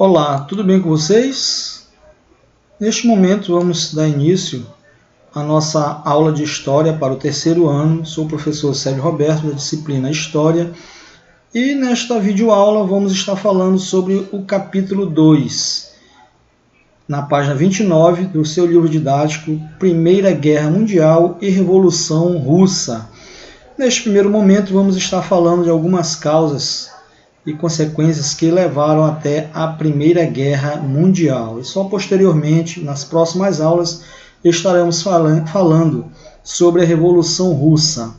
Olá, tudo bem com vocês? Neste momento vamos dar início à nossa aula de História para o terceiro ano. Sou o professor Sérgio Roberto, da disciplina História, e nesta videoaula vamos estar falando sobre o capítulo 2, na página 29 do seu livro didático Primeira Guerra Mundial e Revolução Russa. Neste primeiro momento vamos estar falando de algumas causas e consequências que levaram até a Primeira Guerra Mundial. E só posteriormente, nas próximas aulas, estaremos falando sobre a Revolução Russa.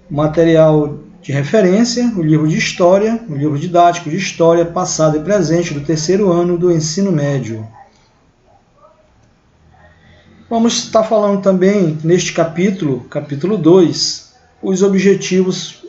Material de referência, o livro de História, o livro didático de História, Passado e Presente do terceiro ano do ensino médio. Vamos estar falando também, neste capítulo 2, os objetivos.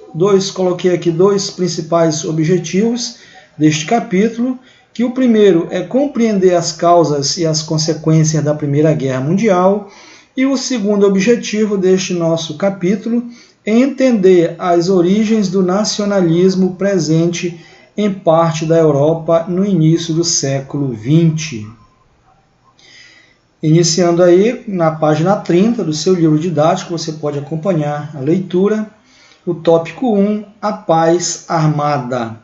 Coloquei aqui dois principais objetivos deste capítulo, que o primeiro é compreender as causas e as consequências da Primeira Guerra Mundial, e o segundo objetivo deste nosso capítulo é entender as origens do nacionalismo presente em parte da Europa no início do século XX. Iniciando aí na página 30 do seu livro didático, você pode acompanhar a leitura. O tópico 1, a paz armada.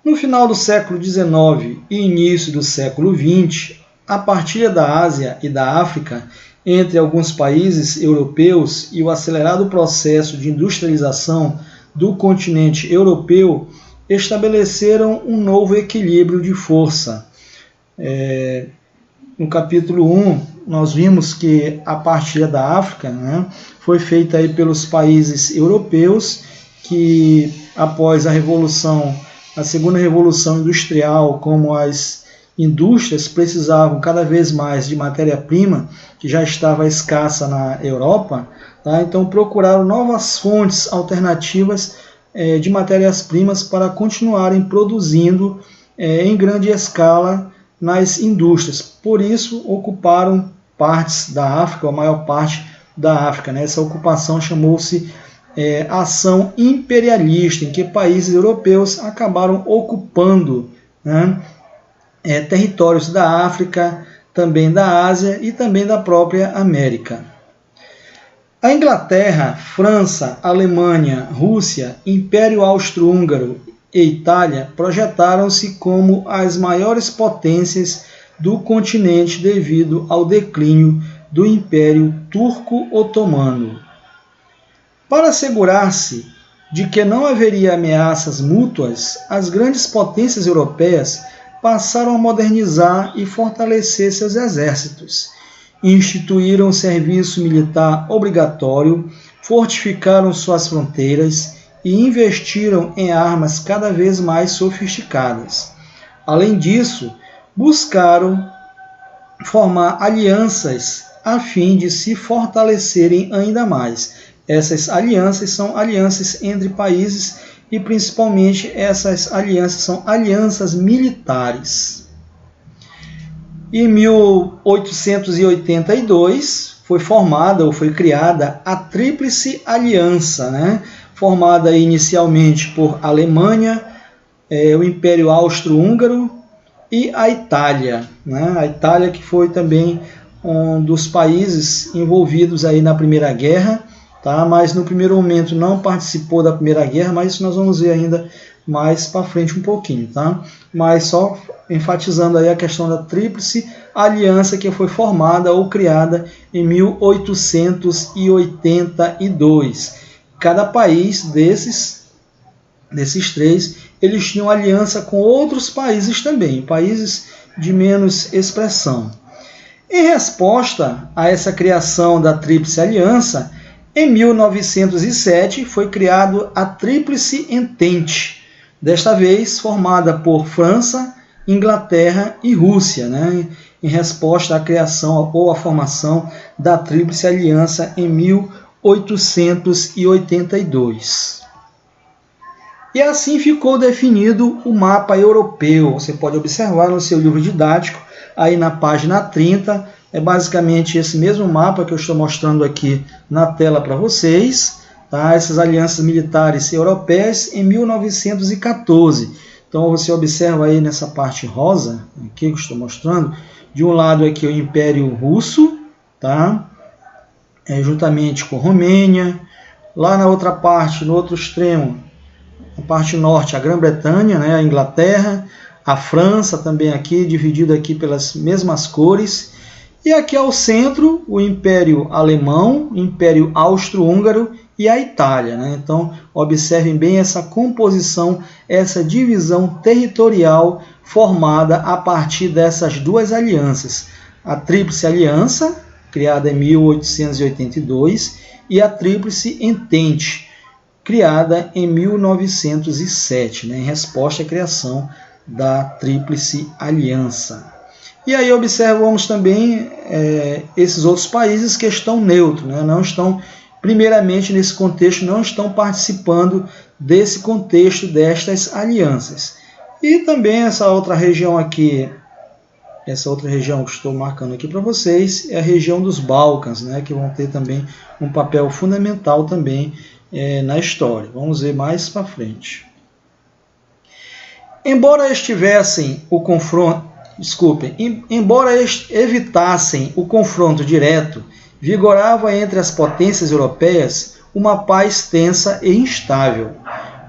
No final do século XIX e início do século XX, a partilha da Ásia e da África entre alguns países europeus e o acelerado processo de industrialização do continente europeu estabeleceram um novo equilíbrio de força. No capítulo 1, nós vimos que a partilha da África, foi feita aí pelos países europeus que, após a segunda revolução industrial, como as indústrias precisavam cada vez mais de matéria-prima, que já estava escassa na Europa, então procuraram novas fontes alternativas de matérias-primas para continuarem produzindo em grande escala nas indústrias. Por isso, ocuparam partes da África, a maior parte da África. Essa ocupação chamou-se ação imperialista, em que países europeus acabaram ocupando territórios da África, também da Ásia e também da própria América. A Inglaterra, França, Alemanha, Rússia, Império Austro-Húngaro e Itália projetaram-se como as maiores potências do continente devido ao declínio do Império Turco-Otomano. Para assegurar-se de que não haveria ameaças mútuas, as grandes potências europeias passaram a modernizar e fortalecer seus exércitos, instituíram serviço militar obrigatório, fortificaram suas fronteiras e investiram em armas cada vez mais sofisticadas. Além disso, buscaram formar alianças a fim de se fortalecerem ainda mais. Essas alianças são alianças entre países e, principalmente, essas alianças são alianças militares. Em 1882 foi criada a Tríplice Aliança, formada inicialmente por Alemanha, o Império Austro-Húngaro e a Itália. A Itália, que foi também um dos países envolvidos aí na Primeira Guerra, mas no primeiro momento não participou da Primeira Guerra, mas isso nós vamos ver ainda mais para frente um pouquinho. Mas só enfatizando aí a questão da Tríplice Aliança, que foi formada ou criada em 1882. Cada país desses três, eles tinham aliança com outros países também, países de menos expressão. Em resposta a essa criação da Tríplice Aliança, em 1907 foi criado a Tríplice Entente, desta vez formada por França, Inglaterra e Rússia, em resposta à criação ou à formação da Tríplice Aliança em 1882. E assim ficou definido o mapa europeu. Você pode observar no seu livro didático, aí na página 30, é basicamente esse mesmo mapa que eu estou mostrando aqui na tela para vocês, essas alianças militares europeias em 1914. Então você observa aí nessa parte rosa, aqui que eu estou mostrando, de um lado aqui o Império Russo, tá? Juntamente com Romênia. Lá na outra parte, no outro extremo, na parte norte, a Grã-Bretanha, né? A Inglaterra, a França também aqui, dividido aqui pelas mesmas cores. E aqui ao centro, o Império Alemão, Império Austro-Húngaro e a Itália, né? Então, observem bem essa composição, essa divisão territorial formada a partir dessas duas alianças. A Tríplice Aliança, criada em 1882, e a Tríplice Entente, criada em 1907, né? Em resposta à criação da Tríplice Aliança. E aí observamos também esses outros países que estão neutros, né? Não estão, primeiramente nesse contexto, não estão participando desse contexto destas alianças. E também essa outra região aqui, essa outra região que estou marcando aqui para vocês, é a região dos Balcãs, né? Que vão ter também um papel fundamental também na história. Vamos ver mais para frente. Embora evitassem o confronto direto, vigorava entre as potências europeias uma paz tensa e instável.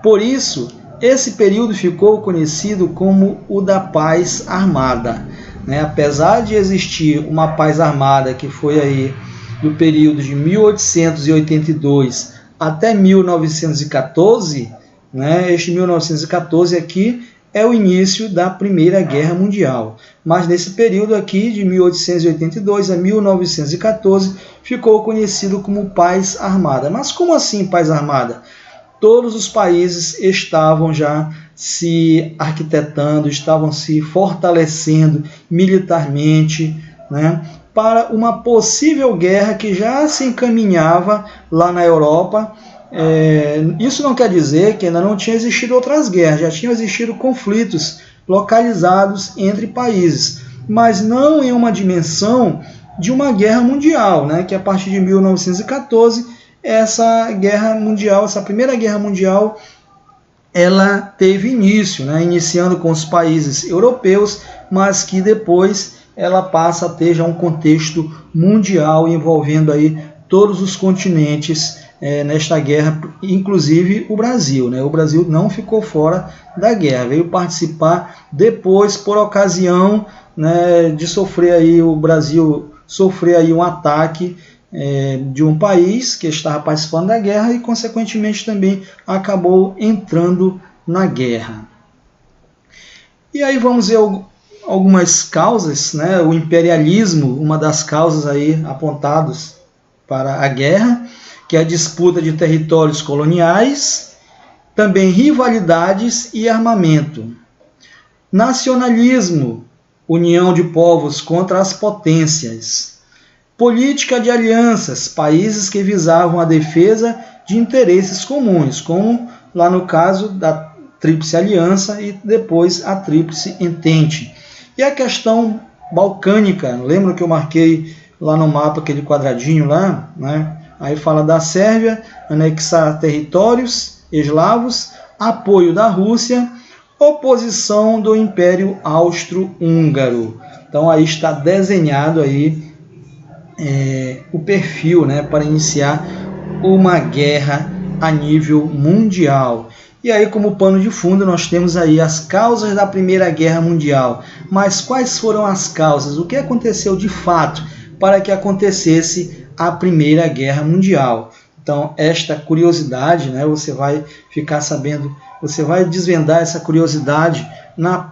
Por isso, esse período ficou conhecido como o da paz armada, né? Apesar de existir uma paz armada que foi aí do período de 1882 até 1914, né? Este 1914 aqui é o início da Primeira Guerra Mundial. Mas nesse período aqui, de 1882 a 1914, ficou conhecido como paz armada. Mas como assim paz armada? Todos os países estavam já se arquitetando, estavam se fortalecendo militarmente, né, para uma possível guerra que já se encaminhava lá na Europa. Isso não quer dizer que ainda não tinha existido outras guerras, já tinham existido conflitos localizados entre países, mas não em uma dimensão de uma guerra mundial, né? Que a partir de 1914, essa guerra mundial, essa Primeira Guerra Mundial, ela teve início, né? Iniciando com os países europeus, mas que depois ela passa a ter já um contexto mundial envolvendo aí todos os continentes nesta guerra, inclusive o Brasil, né? O Brasil não ficou fora da guerra, veio participar depois por ocasião, né, de sofrer aí, o Brasil sofrer aí um ataque de um país que estava participando da guerra e consequentemente também acabou entrando na guerra. E aí vamos ver algumas causas, né? O imperialismo, uma das causas aí apontadas para a guerra, que é a disputa de territórios coloniais, também rivalidades e armamento. Nacionalismo, união de povos contra as potências. Política de alianças, países que visavam a defesa de interesses comuns, como lá no caso da Tríplice Aliança e depois a Tríplice Entente. E a questão balcânica, lembra que eu marquei lá no mapa aquele quadradinho lá, né? Aí fala da Sérvia, anexar territórios eslavos, apoio da Rússia, oposição do Império Austro-Húngaro. Então aí está desenhado aí o perfil, né, para iniciar uma guerra a nível mundial. E aí, como pano de fundo, nós temos aí as causas da Primeira Guerra Mundial. Mas quais foram as causas? O que aconteceu de fato para que acontecesse a Primeira Guerra Mundial? Então, esta curiosidade, né, você vai ficar sabendo, você vai desvendar essa curiosidade na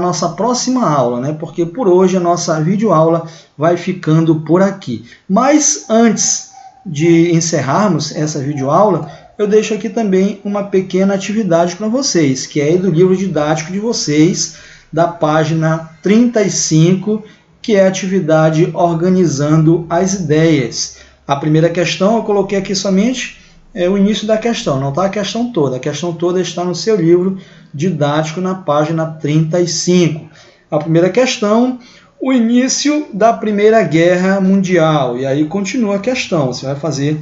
nossa próxima aula, né? Porque por hoje a nossa videoaula vai ficando por aqui. Mas antes de encerrarmos essa videoaula, eu deixo aqui também uma pequena atividade para vocês, que é do livro didático de vocês, da página 35, que é a atividade Organizando as Ideias. A primeira questão eu coloquei aqui somente o início da questão, não está a questão toda. A questão toda está no seu livro didático na página 35. A primeira questão, o início da Primeira Guerra Mundial. E aí continua a questão, você vai fazer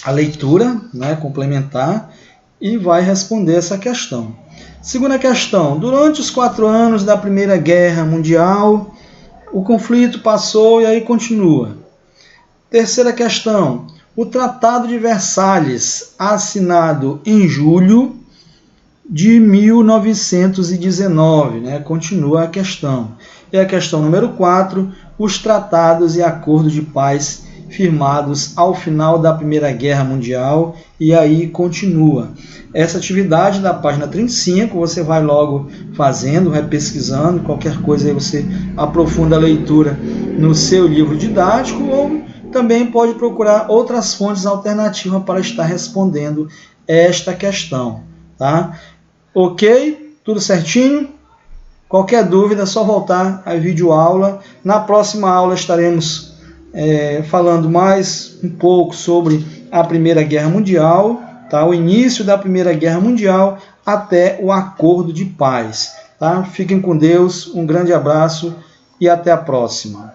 a leitura, né, complementar, e vai responder essa questão. Segunda questão, durante os 4 anos da Primeira Guerra Mundial, o conflito passou e aí continua. Terceira questão, o Tratado de Versalhes, assinado em julho de 1919, né? Continua a questão. E a questão número 4, os tratados e acordos de paz firmados ao final da Primeira Guerra Mundial, e aí continua. Essa atividade da página 35, você vai logo fazendo, vai pesquisando, qualquer coisa aí você aprofunda a leitura no seu livro didático, ou também pode procurar outras fontes alternativas para estar respondendo esta questão, tá? Ok? Tudo certinho? Qualquer dúvida é só voltar à videoaula. Na próxima aula estaremos falando mais um pouco sobre a Primeira Guerra Mundial, tá? O início da Primeira Guerra Mundial até o Acordo de Paz. Tá? Fiquem com Deus, um grande abraço e até a próxima.